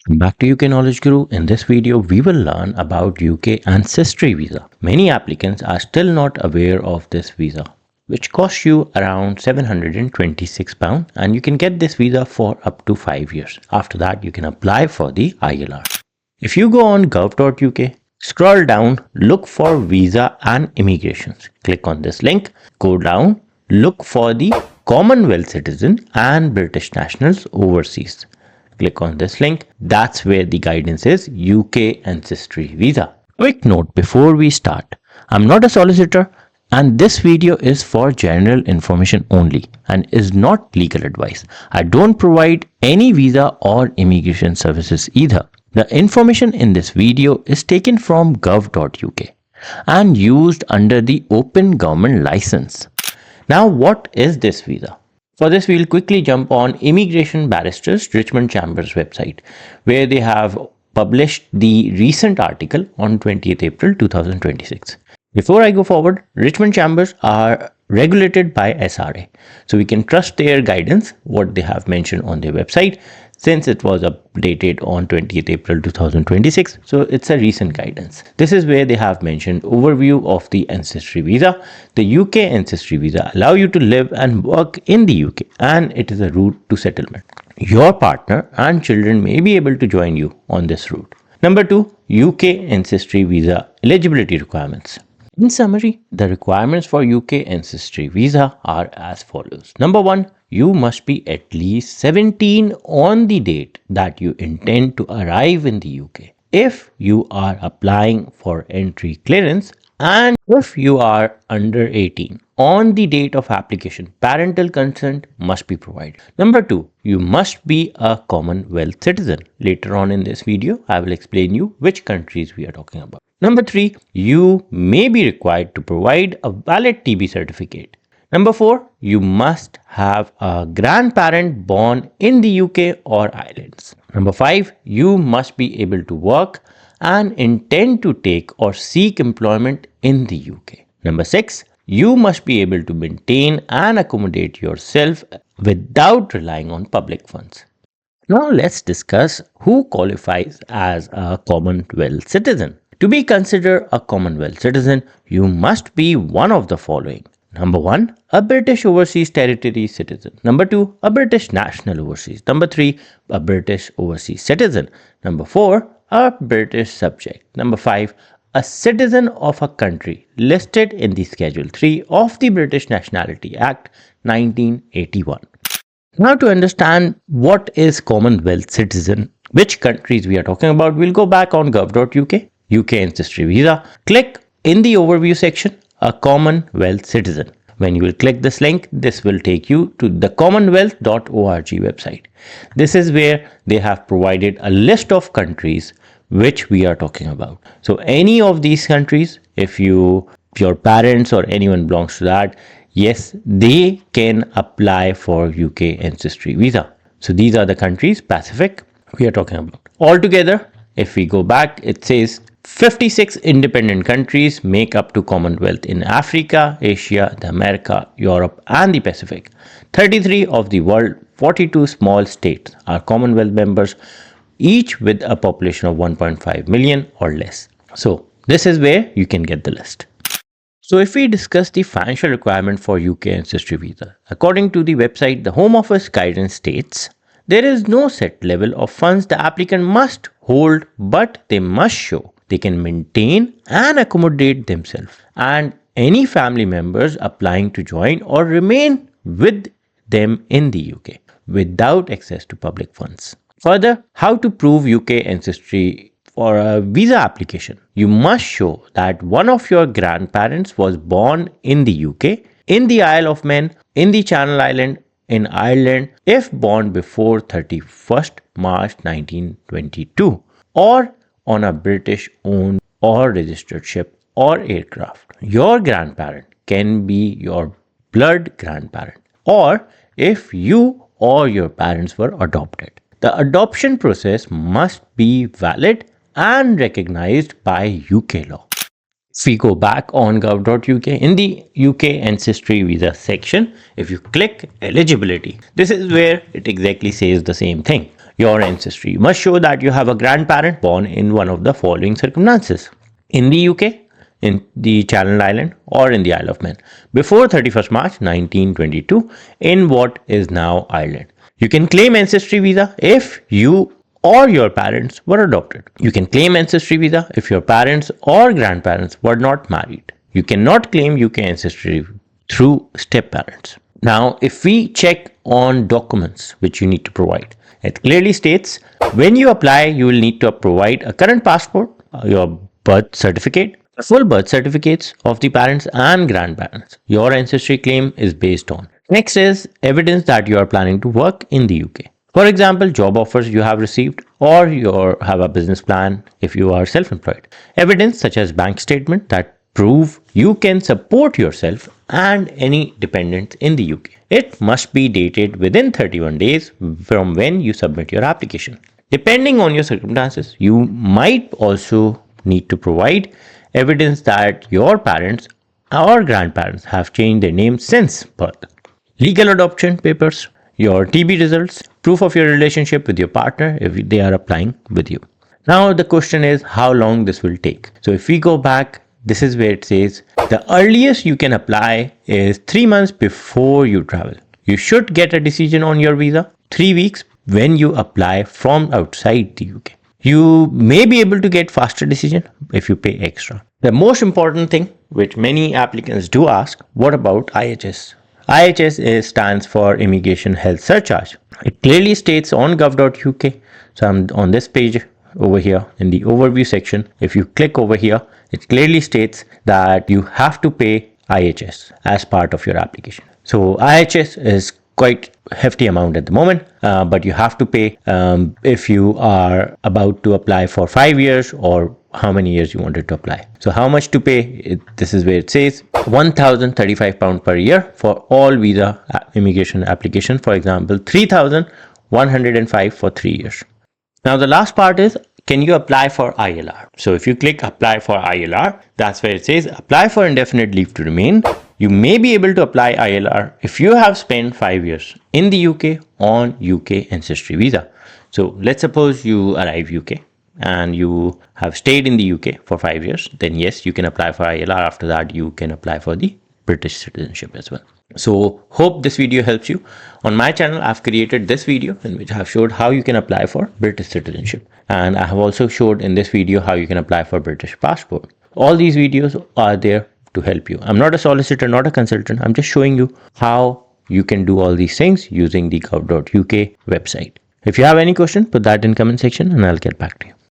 Back to UK Knowledge Guru. In this video, we will learn about UK Ancestry Visa. Many applicants are still not aware of this visa, which costs you around £726, and you can get this visa for up to 5 years. After that, you can apply for the ILR. If you go on gov.uk, scroll down, look for Visa and Immigrations. Click on this link, go down, look for the Commonwealth Citizen and British Nationals Overseas. Click on this link. That's where the guidance is, UK Ancestry Visa. Quick note before we start. I'm not a solicitor and this video is for general information only and is not legal advice. I don't provide any visa or immigration services either. The information in this video is taken from gov.uk and used under the Open Government License. Now, what is this visa? For this, we'll quickly jump on Immigration Barristers Richmond Chambers website, where they have published the recent article on 20th April 2026. Before I go forward, Richmond Chambers are regulated by SRA, so we can trust their guidance, what they have mentioned on their website, since it was updated on 20th April 2026, so it's a recent guidance. This is where they have mentioned overview of the Ancestry Visa. The UK Ancestry Visa allow you to live and work in the UK, and it is a route to settlement. Your partner and children may be able to join you on this route. Number 2, UK Ancestry Visa Eligibility Requirements. In summary, the requirements for UK Ancestry Visa are as follows. Number 1, you must be at least 17 on the date that you intend to arrive in the UK. If you are applying for entry clearance and if you are under 18 on the date of application, parental consent must be provided. Number 2, you must be a Commonwealth citizen. Later on in this video, I will explain you which countries we are talking about. Number 3, you may be required to provide a valid TB certificate. Number 4, you must have a grandparent born in the UK or islands. Number 5, you must be able to work and intend to take or seek employment in the UK. Number 6, you must be able to maintain and accommodate yourself without relying on public funds. Now let's discuss who qualifies as a Commonwealth citizen. To be considered a Commonwealth citizen, you must be one of the following. Number 1, a British Overseas Territory citizen. Number 2, a British national overseas. Number 3, a British overseas citizen. Number 4, a British subject. Number 5, a citizen of a country listed in the Schedule 3 of the British Nationality Act 1981. Now, to understand what is Commonwealth citizen, which countries we are talking about, we'll go back on gov.uk, UK Ancestry Visa. Click in the overview section, a Commonwealth citizen. When you will click this link, this will take you to the commonwealth.org website. This is where they have provided a list of countries which we are talking about. So any of these countries, if your parents or anyone belongs to that, yes, they can apply for UK Ancestry Visa. So these are the countries, Pacific, we are talking about. Altogether, if we go back, it says 56 independent countries make up to Commonwealth in Africa, Asia, the America, Europe and the Pacific. 33 of the world, 42 small states are Commonwealth members, each with a population of 1.5 million or less. So this is where you can get the list. So if we discuss the financial requirement for UK Ancestry Visa, according to the website, the Home Office guidance states, there is no set level of funds the applicant must hold, but they must show they can maintain and accommodate themselves and any family members applying to join or remain with them in the UK without access to public funds. Further, how to prove UK ancestry for a visa application? You must show that one of your grandparents was born in the UK, in the Isle of Man, in the Channel Island, in Ireland, if born before 31st March 1922, or on a British owned or registered ship or aircraft. Your grandparent can be your blood grandparent, or if you or your parents were adopted. The adoption process must be valid and recognized by UK law. If we go back on gov.uk, in the UK Ancestry Visa section, if you click eligibility, this is where it exactly says the same thing. your ancestry. You must show that you have a grandparent born in one of the following circumstances: in the UK, in the Channel Island, or in the Isle of Man before 31st March 1922 in what is now Ireland. You can claim ancestry visa if you or your parents were adopted. You can claim ancestry visa if your parents or grandparents were not married. You cannot claim UK ancestry through step parents. Now, if we check on documents which you need to provide, it clearly states when you apply, you will need to provide a current passport, your birth certificate, full birth certificates of the parents and grandparents your ancestry claim is based on. Next is evidence that you are planning to work in the UK. For example, job offers you have received, or you have a business plan if you are self-employed. Evidence such as bank statement that prove you can support yourself and any dependents in the UK. It must be dated within 31 days from when you submit your application. Depending on your circumstances, you might also need to provide evidence that your parents or grandparents have changed their name since birth. Legal adoption papers, your TB results, proof of your relationship with your partner if they are applying with you. Now the question is how long this will take. So if we go back, this is where it says the earliest you can apply is 3 months before you travel. You should get a decision on your visa 3 weeks when you apply from outside the UK. You may be able to get faster decision if you pay extra. The most important thing which many applicants do ask, what about IHS? IHS stands for Immigration Health Surcharge. It clearly states on gov.uk. So I'm on this page over here in the overview section. If you click over here, it clearly states that you have to pay IHS as part of your application. So IHS is quite hefty amount at the moment, but you have to pay if you are about to apply for 5 years or how many years you wanted to apply. So how much to pay? This is where it says £1,035 per year for all visa immigration application. For example, 3,105 for 3 years. Now the last part is, can you apply for ILR? So if you click apply for ILR, that's where it says apply for indefinite leave to remain. You may be able to apply ILR if you have spent 5 years in the UK on UK Ancestry Visa. So let's suppose you arrive UK and you have stayed in the UK for 5 years, then yes, you can apply for ILR. After that, you can apply for the British citizenship as well. So hope this video helps you. On my channel, I've created this video in which I have showed how you can apply for British citizenship. And I have also showed in this video how you can apply for British passport. All these videos are there to help you. I'm not a solicitor, not a consultant. I'm just showing you how you can do all these things using the gov.uk website. If you have any question, put that in comment section and I'll get back to you.